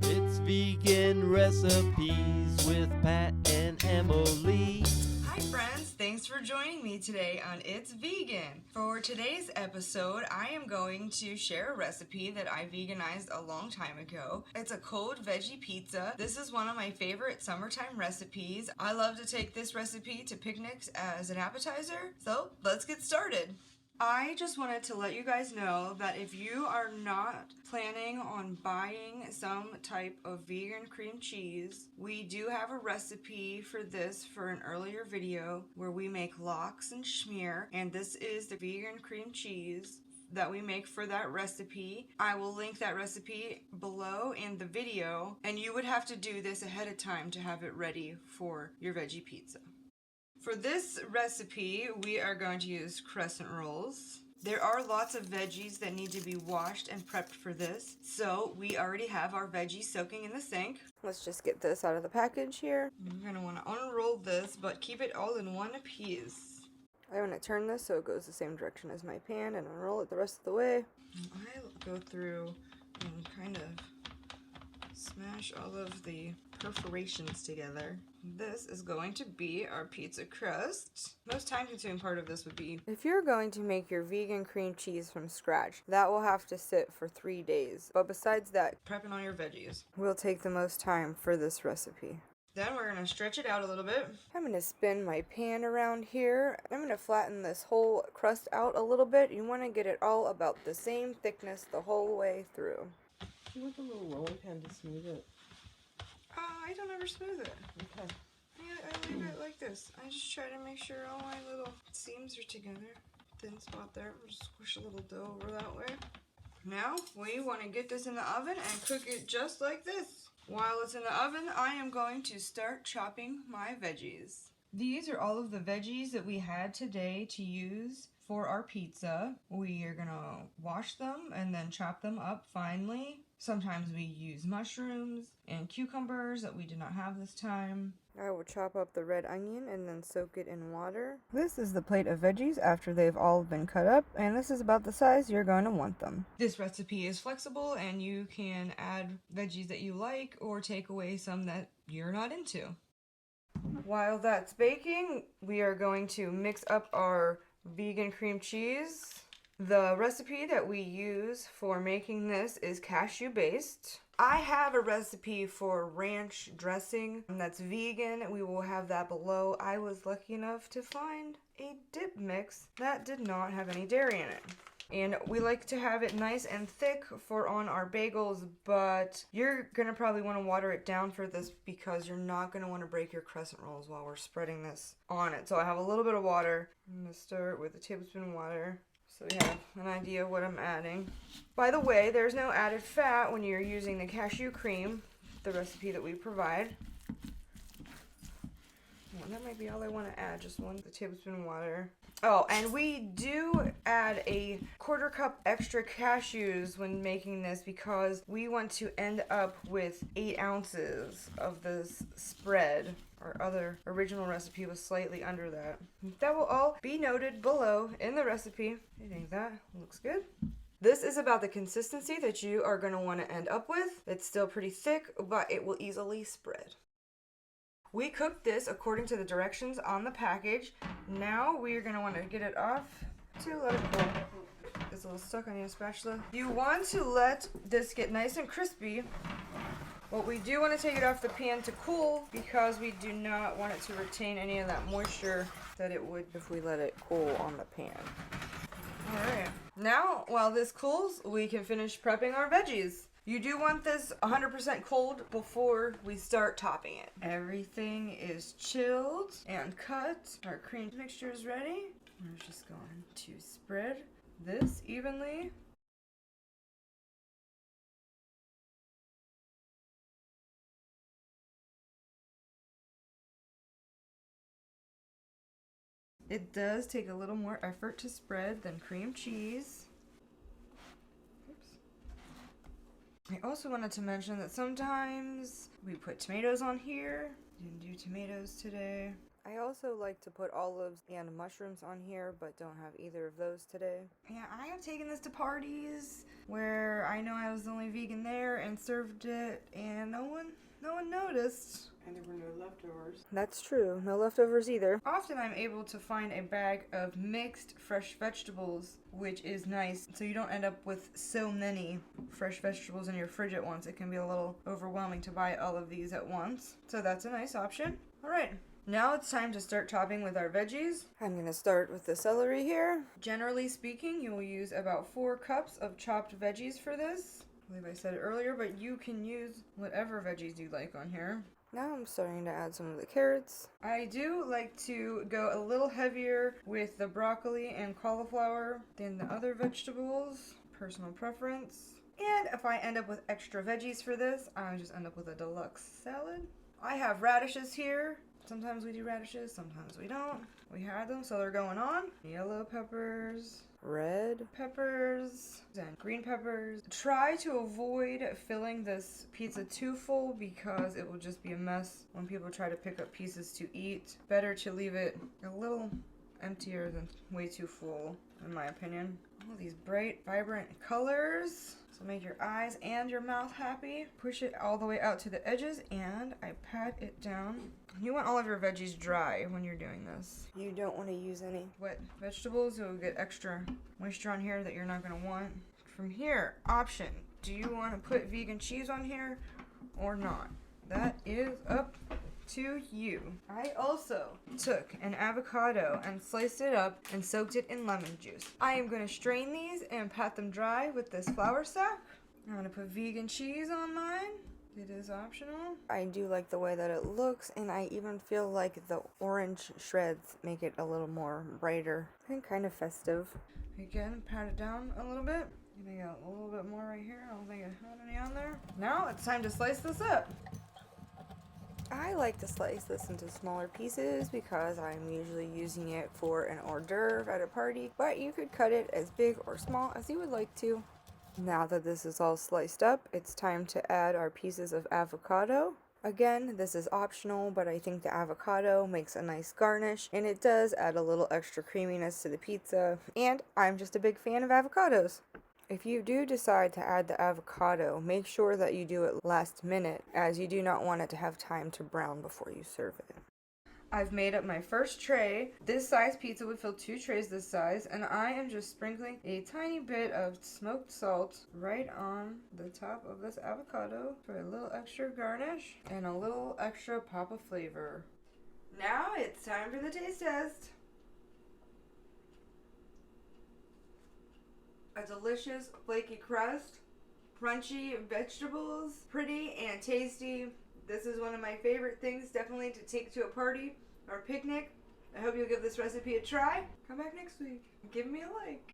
It's vegan recipes with Pat and Emily. Hi friends, thanks for joining me today on It's Vegan. For today's episode, I am going to share a recipe that I veganized a long time ago. It's a cold veggie pizza. This is one of my favorite summertime recipes. I love to take this recipe to picnics as an appetizer, so let's get started. I just wanted to let you guys know that if you are not planning on buying some type of vegan cream cheese, we do have a recipe for this for an earlier video where we make lox and schmear, and this is the vegan cream cheese that we make for that recipe. I will link that recipe below in the video, and you would have to do this ahead of time to have it ready for your veggie pizza. For this recipe, we are going to use crescent rolls. There are lots of veggies that need to be washed and prepped for this, so we already have our veggies soaking in the sink. Let's just get this out of the package here. You're going to want to unroll this, but keep it all in one piece. I want to turn this so it goes the same direction as my pan and unroll it the rest of the way. I go through and kind of smash all of the perforations together. This is going to be our pizza crust. Most time-consuming part of this would be if you're going to make your vegan cream cheese from scratch, that will have to sit for 3 days. But besides that, prepping all your veggies will take the most time for this recipe. Then we're going to stretch it out a little bit. I'm going to spin my pan around here. I'm going to flatten this whole crust out a little bit. You want to get it all about the same thickness the whole way through. You want the little rolling pin to smooth it? I don't ever smooth it. Okay. I leave it like this. I just try to make sure all my little seams are together. Thin spot there. We'll just squish a little dough over that way. Now we want to get this in the oven and cook it just like this. While it's in the oven, I am going to start chopping my veggies. These are all of the veggies that we had today to use for our pizza. We are going to wash them and then chop them up finely. Sometimes we use mushrooms and cucumbers that we did not have this time. I will chop up the red onion and then soak it in water. This is the plate of veggies after they've all been cut up, and this is about the size you're going to want them. This recipe is flexible and you can add veggies that you like or take away some that you're not into. While that's baking, we are going to mix up our vegan cream cheese. The recipe that we use for making this is cashew based. I have a recipe for ranch dressing that's vegan. We will have that below. I was lucky enough to find a dip mix that did not have any dairy in it. And we like to have it nice and thick for on our bagels, but you're going to probably want to water it down for this because you're not going to want to break your crescent rolls while we're spreading this on it. So I have a little bit of water. I'm going to start with a tablespoon of water so we have an idea of what I'm adding. By the way, there's no added fat when you're using the cashew cream, the recipe that we provide. Well, that might be all I want to add, just 1 tablespoon of water. Oh, and we do add a 1/4 cup extra cashews when making this because we want to end up with 8 ounces of this spread. Our other original recipe was slightly under that. That will all be noted below in the recipe. I think that looks good. This is about the consistency that you are going to want to end up with. It's still pretty thick, but it will easily spread. We cooked this according to the directions on the package. Now we are going to want to get it off to let it cool. It's a little stuck on your spatula. You want to let this get nice and crispy. But we do want to take it off the pan to cool because we do not want it to retain any of that moisture that it would if we let it cool on the pan. Alright. Now, while this cools, we can finish prepping our veggies. You do want this 100% cold before we start topping it. Everything is chilled and cut. Our cream mixture is ready. We're just going to spread this evenly. It does take a little more effort to spread than cream cheese. Oops. I also wanted to mention that sometimes we put tomatoes on here. Didn't do tomatoes today. I also like to put olives and mushrooms on here, but don't have either of those today. Yeah, I have taken this to parties where I know I was the only vegan there and served it, and no one noticed. And there were no leftovers. That's true. No leftovers either. Often I'm able to find a bag of mixed fresh vegetables, which is nice, so you don't end up with so many fresh vegetables in your fridge at once. It can be a little overwhelming to buy all of these at once. So that's a nice option. All right. Now it's time to start chopping with our veggies. I'm going to start with the celery here. Generally speaking, you will use about 4 cups of chopped veggies for this. I believe I said it earlier, but you can use whatever veggies you like on here. Now I'm starting to add some of the carrots. I do like to go a little heavier with the broccoli and cauliflower than the other vegetables. Personal preference. And if I end up with extra veggies for this, I just end up with a deluxe salad. I have radishes here. Sometimes we do radishes, sometimes we don't. We had them, so they're going on. Yellow peppers, red peppers, and green peppers. Try to avoid filling this pizza too full because it will just be a mess when people try to pick up pieces to eat. Better to leave it a little emptier than way too full, in my opinion. All these bright, vibrant colors. So make your eyes and your mouth happy. Push it all the way out to the edges and I pat it down. You want all of your veggies dry when you're doing this. You don't want to use any wet vegetables. You'll get extra moisture on here that you're not going to want. From here, option. Do you want to put vegan cheese on here or not? That is up to you. I also took an avocado and sliced it up and soaked it in lemon juice. I am going to strain these and pat them dry with this flour sack. I'm going to put vegan cheese on mine. It is optional. I do like the way that it looks, and I even feel like the orange shreds make it a little more brighter and kind of festive. Again, pat it down a little bit. Maybe a little bit more right here. I don't think I had any on there. Now it's time to slice this up. I like to slice this into smaller pieces because I'm usually using it for an hors d'oeuvre at a party, but you could cut it as big or small as you would like to. Now that this is all sliced up, it's time to add our pieces of avocado. Again, this is optional, but I think the avocado makes a nice garnish, and it does add a little extra creaminess to the pizza, and I'm just a big fan of avocados. If you do decide to add the avocado, make sure that you do it last minute, as you do not want it to have time to brown before you serve it. I've made up my first tray. This size pizza would fill 2 trays this size, and I am just sprinkling a tiny bit of smoked salt right on the top of this avocado for a little extra garnish and a little extra pop of flavor. Now it's time for the taste test. A delicious flaky crust, crunchy vegetables, pretty and tasty. This is one of my favorite things, definitely to take to a party or picnic. I hope you'll give this recipe a try. Come back next week and give me a like.